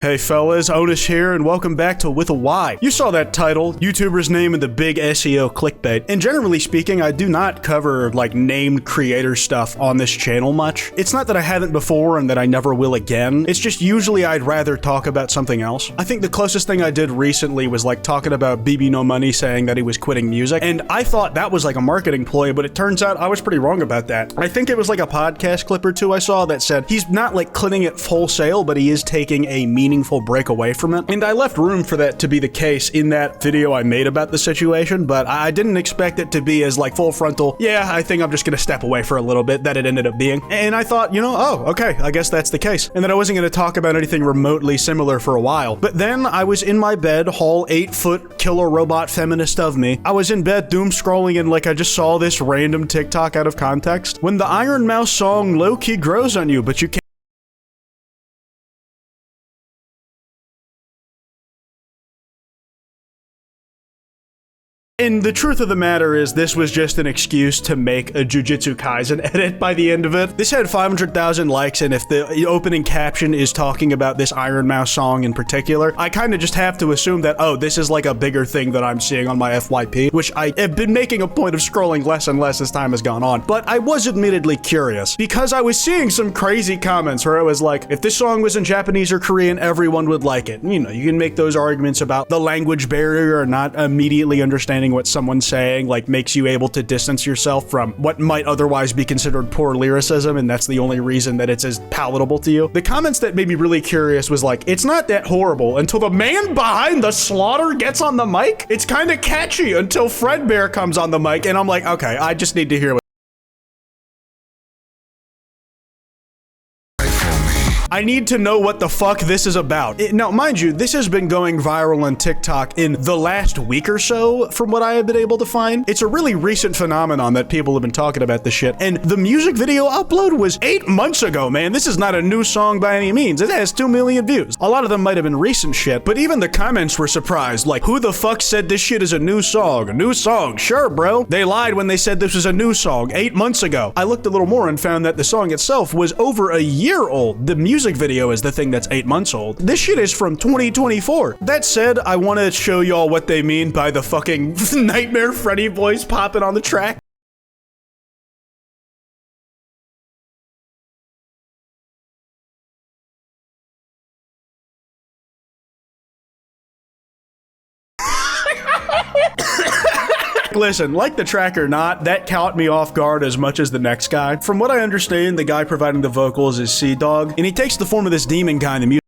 Hey fellas, Onus here, and welcome back to With a Y. You saw that title, YouTuber's name and the big SEO clickbait. And generally speaking, I do not cover like named creator stuff on this channel much. It's not that I haven't before and that I never will again. It's just usually I'd rather talk about something else. I think the closest thing I did recently was like talking about BB No Money saying that he was quitting music. And I thought that was like a marketing ploy, but it turns out I was pretty wrong about that. I think it was like a podcast clip or two I saw that said he's not like quitting it wholesale, but he is taking a meaningful break away from it. And I left room for that to be the case in that video I made about the situation, but I didn't expect it to be as like full frontal, yeah, I think I'm just gonna step away for a little bit, that it ended up being. And I thought, you know, oh, okay, I guess that's the case. And that I wasn't gonna talk about anything remotely similar for a while. But then I was in my bed, whole 8-foot killer robot feminist of me. I was in bed doom scrolling and like I just saw this random TikTok out of context. When the Ironmouse song low-key grows on you, but you can't. And the truth of the matter is this was just an excuse to make a Jujutsu Kaisen edit by the end of it. This had 500,000 likes, and if the opening caption is talking about this Ironmouse song in particular, I kind of just have to assume that, oh, this is like a bigger thing that I'm seeing on my FYP, which I have been making a point of scrolling less and less as time has gone on. But I was admittedly curious, because I was seeing some crazy comments where it was like, if this song was in Japanese or Korean, everyone would like it. You know, you can make those arguments about the language barrier or not immediately understanding what someone's saying, like makes you able to distance yourself from what might otherwise be considered poor lyricism, and that's the only reason that it's as palatable to you. The comments that made me really curious was like, it's not that horrible until the man behind the slaughter gets on the mic. It's kind of catchy until Fredbear comes on the mic, and I'm like, okay, I just need to hear what I need to know what the fuck this is about. Now, mind you, this has been going viral on TikTok in the last week or so, from what I have been able to find. It's a really recent phenomenon that people have been talking about this shit. And the music video upload was 8 months ago, man. This is not a new song by any means. It has 2 million views. A lot of them might have been recent shit, but even the comments were surprised. Like, who the fuck said this shit is a new song? A new song? Sure, bro. They lied when they said this was a new song 8 months ago. I looked a little more and found that the song itself was over a year old. The music video is the thing that's 8 months old. This shit is from 2024. That said, I want to show y'all what they mean by the fucking Nightmare Freddy voice popping on the track. Listen, like the track or not, that caught me off guard as much as the next guy. From what I understand, the guy providing the vocals is Sea Dog, and he takes the form of this demon guy in the music.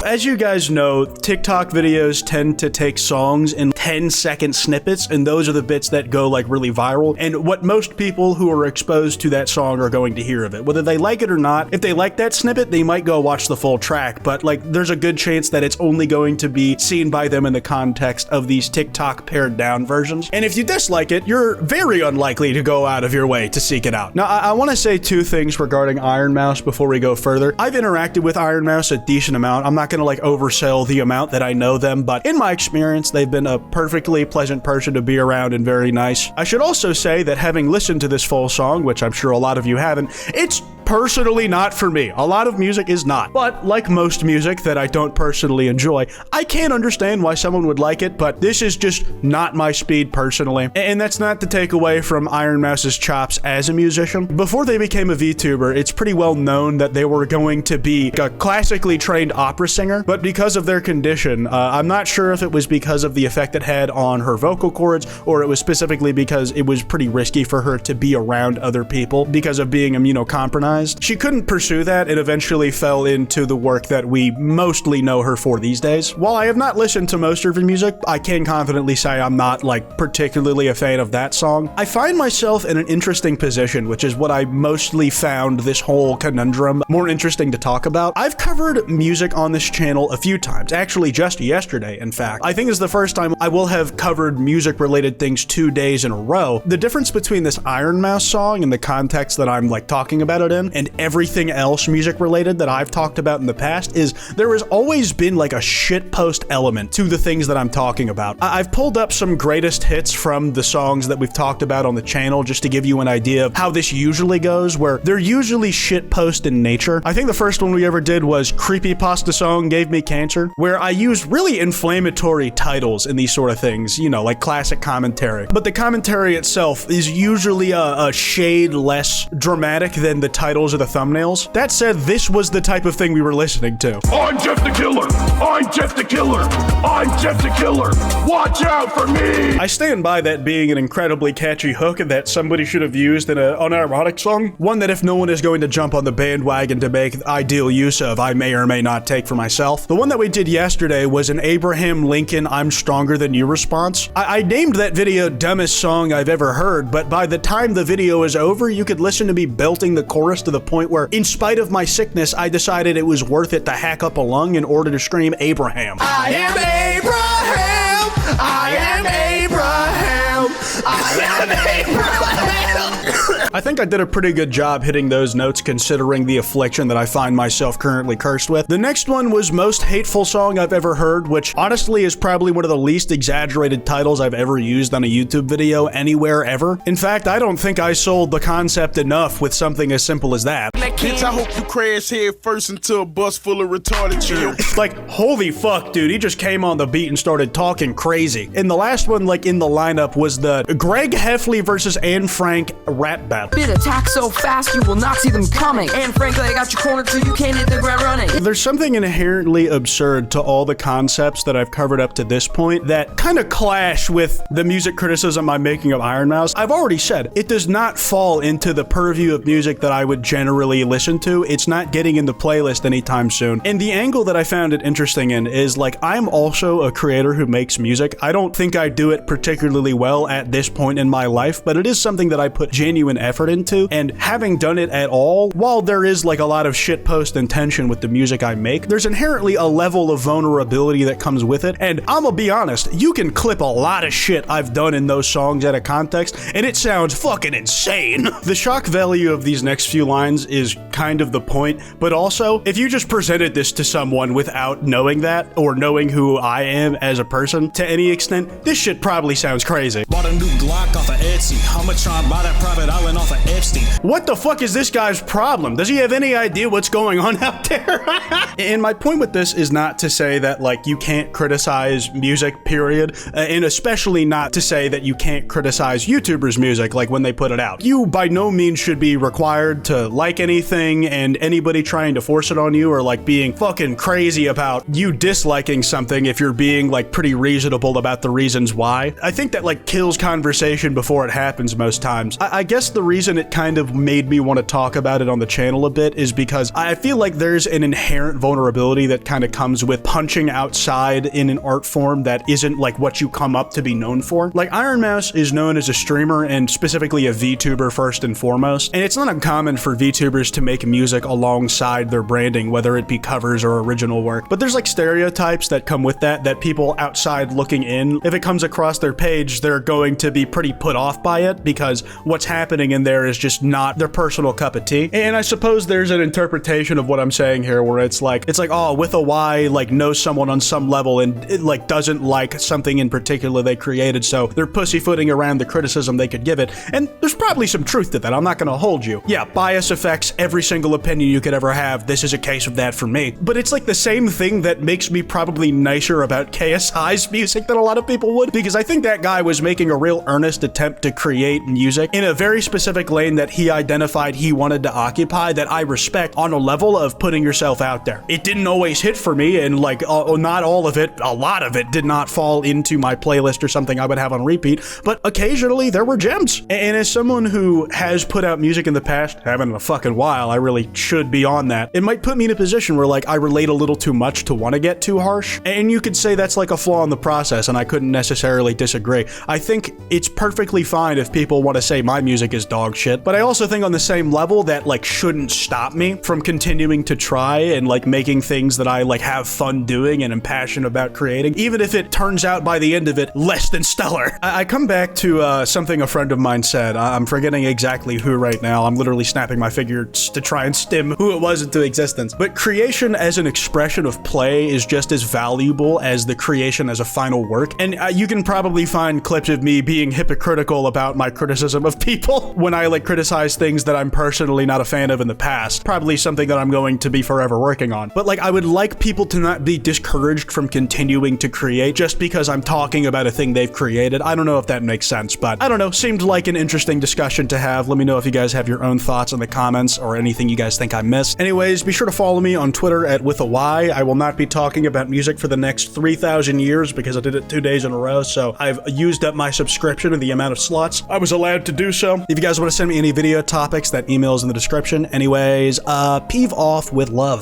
As you guys know, TikTok videos tend to take songs in 10-second snippets, and those are the bits that go like really viral, and what most people who are exposed to that song are going to hear of it. Whether they like it or not, if they like that snippet, they might go watch the full track, but like there's a good chance that it's only going to be seen by them in the context of these TikTok pared down versions. And if you dislike it, you're very unlikely to go out of your way to seek it out. Now, I want to say 2 things regarding Ironmouse before we go further. I've interacted with Ironmouse a decent amount. I'm not gonna like oversell the amount that I know them, but in my experience, they've been a perfectly pleasant person to be around and very nice. I should also say that having listened to this full song, which I'm sure a lot of you haven't, it's personally not for me. A lot of music is not. But like most music that I don't personally enjoy, I can't understand why someone would like it, but this is just not my speed personally. And that's not to take away from Ironmouse's chops as a musician. Before they became a VTuber, it's pretty well known that they were going to be a classically trained opera singer, but because of their condition, I'm not sure if it was because of the effect it had on her vocal cords, or it was specifically because it was pretty risky for her to be around other people because of being immunocompromised. She couldn't pursue that and eventually fell into the work that we mostly know her for these days. While I have not listened to most of her music, I can confidently say I'm not like particularly a fan of that song. I find myself in an interesting position, which is what I mostly found this whole conundrum more interesting to talk about. I've covered music on this channel a few times, actually just yesterday, in fact. I think it's the first time I will have covered music-related things 2 days in a row. The difference between this Ironmouse song and the context that I'm like talking about it in been, and everything else music related that I've talked about in the past, is there has always been like a shitpost element to the things that I'm talking about. I've pulled up some greatest hits from the songs that we've talked about on the channel just to give you an idea of how this usually goes, where they're usually shitpost in nature. I think the first one we ever did was Creepypasta Song Gave Me Cancer, where I used really inflammatory titles in these sort of things, you know, like classic commentary. But the commentary itself is usually a shade less dramatic than the titles of the thumbnails. That said, this was the type of thing we were listening to. I'm Jeff the Killer! I'm Jeff the Killer! I'm Jeff the Killer! Watch out for me! I stand by that being an incredibly catchy hook that somebody should have used in an unironic song. One that if no one is going to jump on the bandwagon to make ideal use of, I may or may not take for myself. The one that we did yesterday was an Abraham Lincoln I'm Stronger Than You response. I named that video Dumbest Song I've Ever Heard, but by the time the video is over, you could listen to me belting the chorus to the point where, in spite of my sickness, I decided it was worth it to hack up a lung in order to scream Abraham. I am Abraham! I am Abraham! I am Abraham! I think I did a pretty good job hitting those notes considering the affliction that I find myself currently cursed with. The next one was Most Hateful Song I've Ever Heard, which honestly is probably one of the least exaggerated titles I've ever used on a YouTube video anywhere ever. In fact, I don't think I sold the concept enough with something as simple as that. Bitch, I hope you crash head first into a bus full of retarded children. Like, holy fuck, dude, he just came on the beat and started talking crazy. And the last one, like, in the lineup was the Greg Heffley versus Anne Frank rap battle. Bit attack so fast you will not see them coming. And frankly, I got you cornered so you can't hit the ground running. There's something inherently absurd to all the concepts that I've covered up to this point that kind of clash with the music criticism I'm making of Ironmouse. I've already said, it does not fall into the purview of music that I would generally listen to. It's not getting in the playlist anytime soon. And the angle that I found it interesting in is, like, I'm also a creator who makes music. I don't think I do it particularly well at this point in my life, but it is something that I put genuine effort into, and having done it at all, while there is like a lot of shitpost intention with the music I make, there's inherently a level of vulnerability that comes with it, and I'm gonna be honest, you can clip a lot of shit I've done in those songs out of context, and it sounds fucking insane. The shock value of these next few lines is kind of the point, but also, if you just presented this to someone without knowing that, or knowing who I am as a person to any extent, this shit probably sounds crazy. Bought a new Glock off of Etsy. I'ma try and buy that private island off of Epstein. What the fuck is this guy's problem? Does he have any idea what's going on out there? And my point with this is not to say that, like, you can't criticize music, period, and especially not to say that you can't criticize YouTubers' music, like, when they put it out. You by no means should be required to like anything, and anybody trying to force it on you, or like being fucking crazy about you disliking something if you're being like pretty reasonable about the reasons why. I think that like kills conversation before it happens most times. I guess the reason it kind of made me want to talk about it on the channel a bit is because I feel like there's an inherent vulnerability that kind of comes with punching outside in an art form that isn't like what you come up to be known for. Like, Ironmouse is known as a streamer and specifically a VTuber first and foremost, and it's not uncommon for VTubers to make music alongside their branding, whether it be covers or original work. But there's like stereotypes that come with that people outside looking in, if it comes across their page, they're going to be pretty put off by it because what's happening in there is just not their personal cup of tea. And I suppose there's an interpretation of what I'm saying here where it's like, oh, with a Y, like, knows someone on some level and it like doesn't like something in particular they created, so they're pussyfooting around the criticism they could give it. And there's probably some truth to that. I'm not gonna hold you. Yeah, bias affects every single opinion you could ever have. This is a case of that for me. But it's like the same thing that makes me probably nicer about KSI's music than a lot of people would, because I think that guy was making a real earnest attempt to create music in a very specific lane that he identified he wanted to occupy, that I respect on a level of putting yourself out there. It didn't always hit for me, and like not all of it, a lot of it did not fall into my playlist or something I would have on repeat, but occasionally there were gems. And as someone who has put out music in the past, haven't in a fucking while, I really should be on that, it might put me in a position where like I relate a little too much to want to get too harsh, and you could say that's like a flaw in the process, and I couldn't necessarily disagree. I think think it's perfectly fine if people want to say my music is dog shit, but I also think on the same level that like shouldn't stop me from continuing to try and like making things that I like have fun doing and am passionate about creating, even if it turns out by the end of it less than stellar. I come back to something a friend of mine said. I'm forgetting exactly who right now. I'm literally snapping my fingers to try and stem who it was into existence. But creation as an expression of play is just as valuable as the creation as a final work. And you can probably find clips of me being hypocritical about my criticism of people when I like criticize things that I'm personally not a fan of in the past. Probably something that I'm going to be forever working on. But like, I would like people to not be discouraged from continuing to create just because I'm talking about a thing they've created. I don't know if that makes sense, but I don't know. Seemed like an interesting discussion to have. Let me know if you guys have your own thoughts in the comments or anything you guys think I missed. Anyways, be sure to follow me on Twitter at @withAY. I will not be talking about music for the next 3,000 years because I did it 2 days in a row, so I've used up my subscription and the amount of slots I was allowed to do so. If you guys want to send me any video topics, that email is in the description. Anyways, peeve off with love.